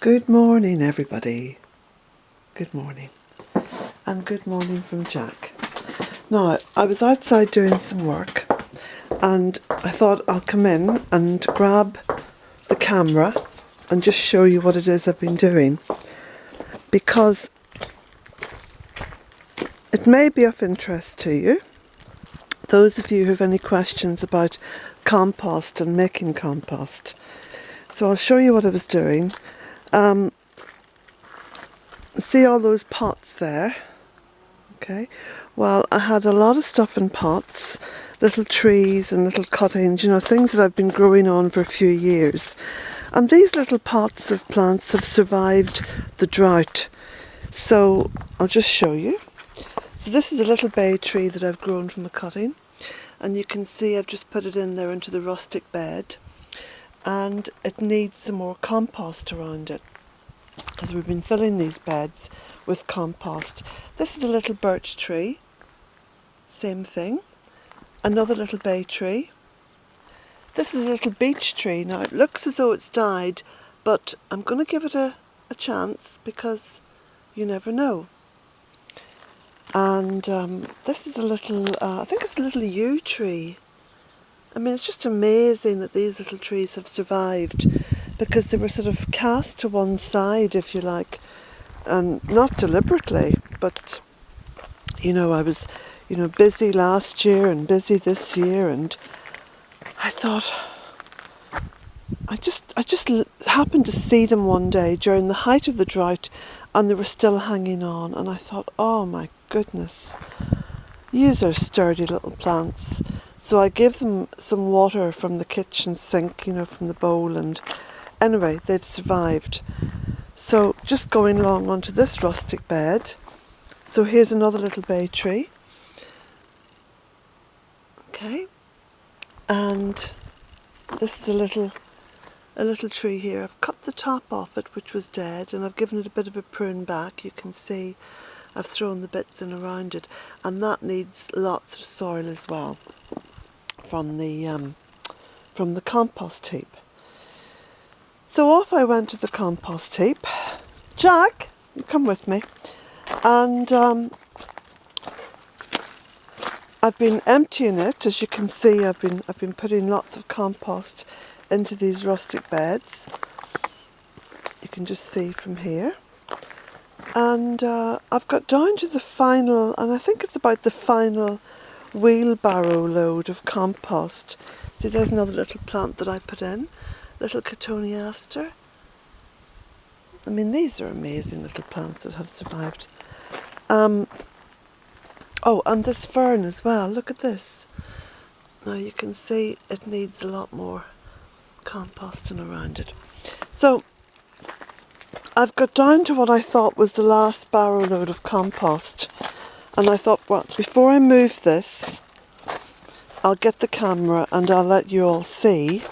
Good morning, everybody. Good morning. And good morning from Jack. Now, I was outside doing some work and I thought I'll come in and grab the camera and just show you what it is I've been doing, because it may be of interest to you. Those of you who have any questions about compost and making compost. So I'll show you what I was doing. See all those pots there? Okay. Well, I had a lot of stuff in pots, little trees and little cuttings, things that I've been growing on for a few years. And these little pots of plants have survived the drought. So I'll just show you. So this is a little bay tree that I've grown from a cutting. And you can see I've just put it in there into the rustic bed. And it needs some more compost around it, because we've been filling these beds with compost. This is a little birch tree, same thing. Another little bay tree. This is a little beech tree. Now it looks as though it's died, but I'm going to give it a chance, because you never know. And this is a little, I think it's a little yew tree. I mean, it's just amazing that these little trees have survived, because they were sort of cast to one side, if you like, and not deliberately, but I was busy last year and busy this year, and I thought I just happened to see them one day during the height of the drought, and they were still hanging on, and I thought, oh my goodness, these are sturdy little plants. So I gave them some water from the kitchen sink, from the bowl, and anyway, they've survived. So just going along onto this rustic bed. So here's another little bay tree. Okay. And this is a little tree here. I've cut the top off it, which was dead, and I've given it a bit of a prune back. You can see I've thrown the bits in around it, and that needs lots of soil as well from the compost heap. So off I went to the compost heap. Jack, come with me. And I've been emptying it. As you can see, I've been putting lots of compost into these rustic beds. You can just see from here. And I've got down to the final, and I think it's about the final wheelbarrow load of compost. See, there's another little plant that I put in. Little cotoneaster. I mean, these are amazing little plants that have survived. Oh, and this fern as well. Look at this. Now you can see it needs a lot more composting around it. So I've got down to what I thought was the last barrow load of compost, and I thought, well, before I move this, I'll get the camera and I'll let you all see,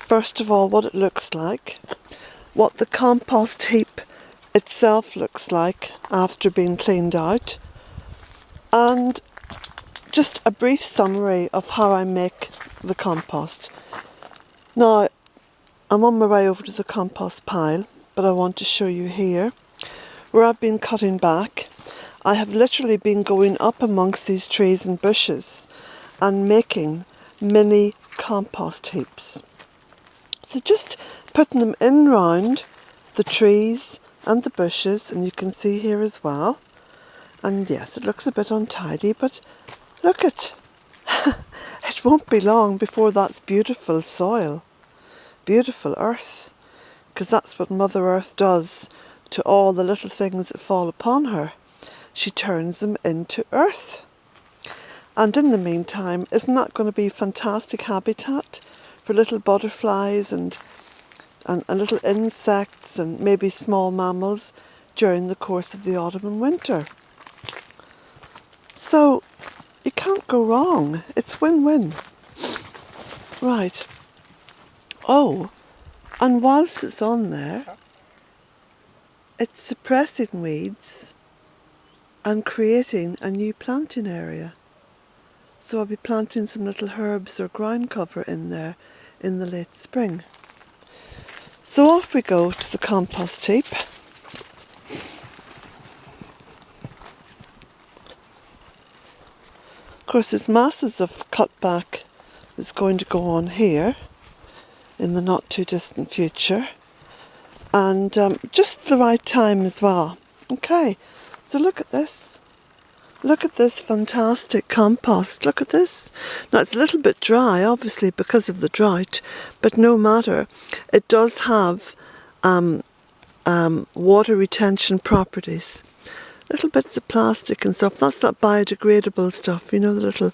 first of all, what it looks like, what the compost heap itself looks like after being cleaned out, and just a brief summary of how I make the compost. Now, I'm on my way over to the compost pile, but I want to show you here where I've been cutting back. I have literally been going up amongst these trees and bushes and making mini compost heaps. So just putting them in round the trees and the bushes, and you can see here as well. And yes, it looks a bit untidy, but look it. It won't be long before that's beautiful soil, beautiful earth, because that's what Mother Earth does to all the little things that fall upon her. She turns them into earth. And in the meantime, isn't that going to be fantastic habitat for little butterflies and little insects and maybe small mammals during the course of the autumn and winter? So you can't go wrong. It's win-win. Right. Oh, and whilst it's on there, it's suppressing weeds and creating a new planting area. So I'll be planting some little herbs or ground cover in there in the late spring. So off we go to the compost heap. Of course, there's masses of cutback that's going to go on here in the not too distant future, and just the right time as well. Okay, so look at this. Look at this fantastic compost. Look at this. Now it's a little bit dry, obviously, because of the drought, but no matter. It does have water retention properties. Little bits of plastic and stuff. That's that biodegradable stuff, you know, the little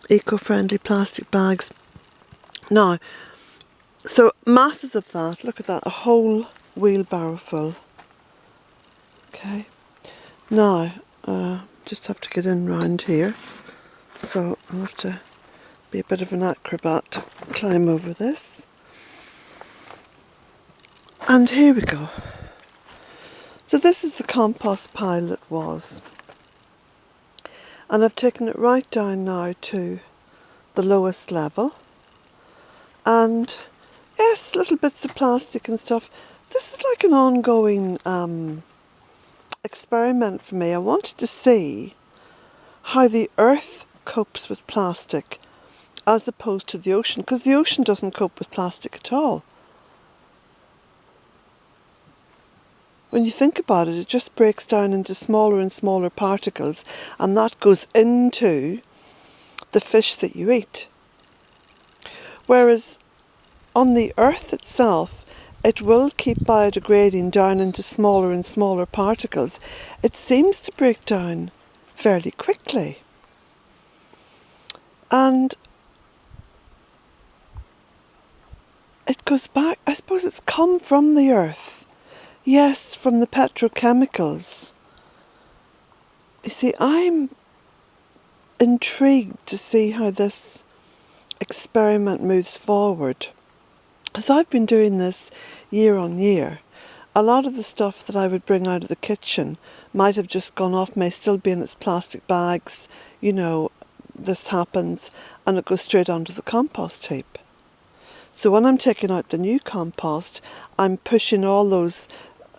eco-friendly plastic bags. Now, so masses of that. Look at that, a whole wheelbarrow full. Okay. Now, just have to get in round here, so I'll have to be a bit of an acrobat to climb over this. And here we go. So this is the compost pile that was, and I've taken it right down now to the lowest level, and yes, little bits of plastic and stuff. This is like an ongoing experiment for me. I wanted to see how the earth copes with plastic as opposed to the ocean, because the ocean doesn't cope with plastic at all. When you think about it, it just breaks down into smaller and smaller particles, and that goes into the fish that you eat. Whereas on the earth itself, it will keep biodegrading down into smaller and smaller particles. It seems to break down fairly quickly. And it goes back, I suppose it's come from the earth. Yes, from the petrochemicals. You see, I'm intrigued to see how this experiment moves forward. Because I've been doing this year on year. A lot of the stuff that I would bring out of the kitchen might have just gone off, may still be in its plastic bags. You know, this happens, and it goes straight onto the compost heap. So when I'm taking out the new compost, I'm pushing all those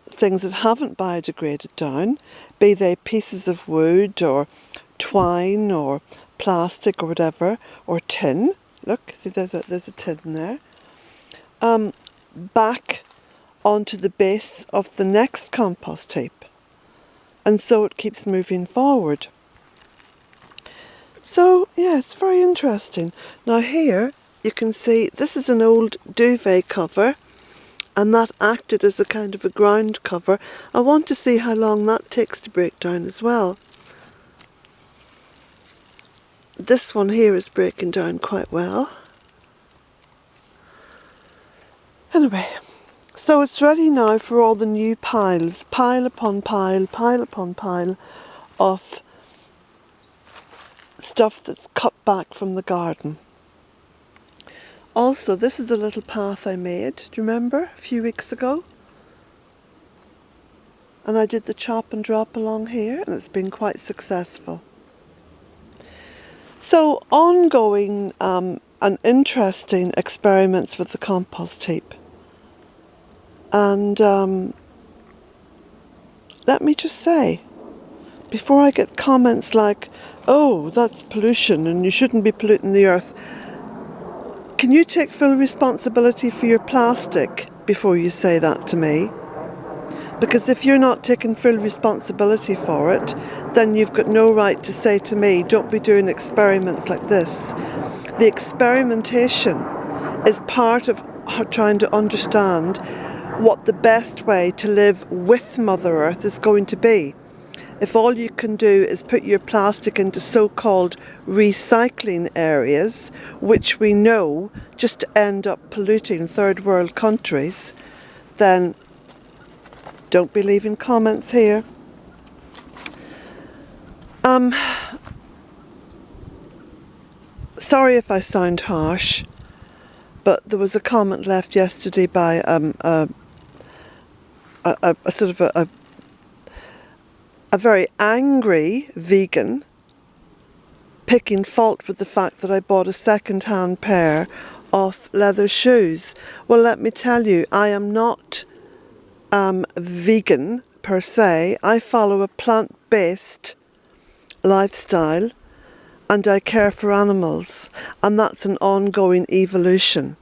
things that haven't biodegraded down, be they pieces of wood or twine or plastic or whatever, or tin. Look, see, there's a tin there. Back onto the base of the next compost heap, and so it keeps moving forward. So yeah, it's very interesting. Now here you can see this is an old duvet cover, and that acted as a kind of a ground cover. I want to see how long that takes to break down as well. This one here is breaking down quite well. Anyway, so it's ready now for all the new piles, pile upon pile, pile upon pile of stuff that's cut back from the garden. Also, this is the little path I made, do you remember, a few weeks ago? And I did the chop and drop along here, and it's been quite successful. So, ongoing and interesting experiments with the compost heap. And let me just say, before I get comments like, oh, that's pollution and you shouldn't be polluting the earth, can you take full responsibility for your plastic before you say that to me? Because if you're not taking full responsibility for it, then you've got no right to say to me, don't be doing experiments like this. The experimentation is part of trying to understand what the best way to live with Mother Earth is going to be. If all you can do is put your plastic into so-called recycling areas, which we know just end up polluting third world countries, then don't be leaving comments here. Sorry if I sound harsh, but there was a comment left yesterday by a sort of a very angry vegan picking fault with the fact that I bought a second-hand pair of leather shoes. Well, let me tell you, I am not vegan per se. I follow a plant-based lifestyle and I care for animals, and that's an ongoing evolution.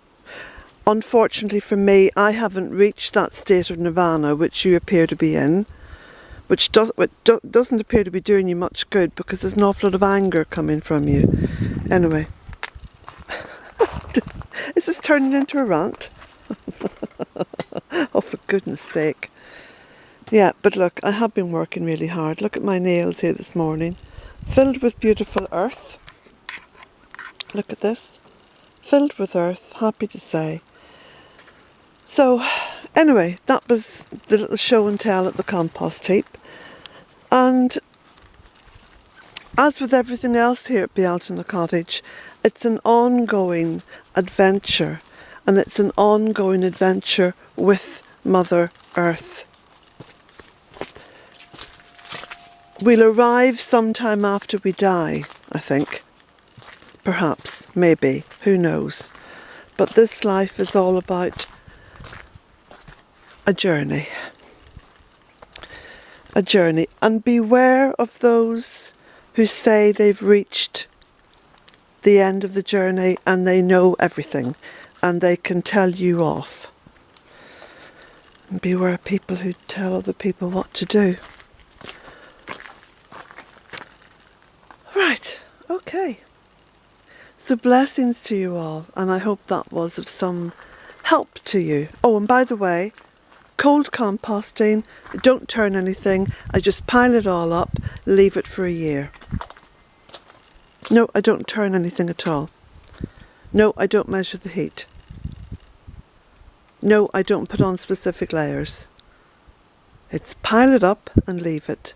Unfortunately for me, I haven't reached that state of nirvana which you appear to be in, which doesn't appear to be doing you much good because there's an awful lot of anger coming from you. Anyway, is this turning into a rant? Oh, for goodness sake. Yeah, but look, I have been working really hard. Look at my nails here this morning, filled with beautiful earth. Look at this, filled with earth, happy to say. So, anyway, that was the little show and tell at the compost heap. And as with everything else here at Bealtaine Cottage, it's an ongoing adventure, and it's an ongoing adventure with Mother Earth. We'll arrive sometime after we die, I think. Perhaps, maybe, who knows. But this life is all about a journey. A journey. And beware of those who say they've reached the end of the journey and they know everything and they can tell you off. And beware of people who tell other people what to do. Right, okay. So blessings to you all, and I hope that was of some help to you. Oh, and by the way, cold composting, I don't turn anything, I just pile it all up, leave it for a year. No, I don't turn anything at all. No, I don't measure the heat. No, I don't put on specific layers. It's pile it up and leave it,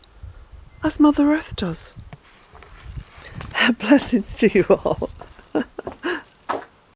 as Mother Earth does. Blessings to you all.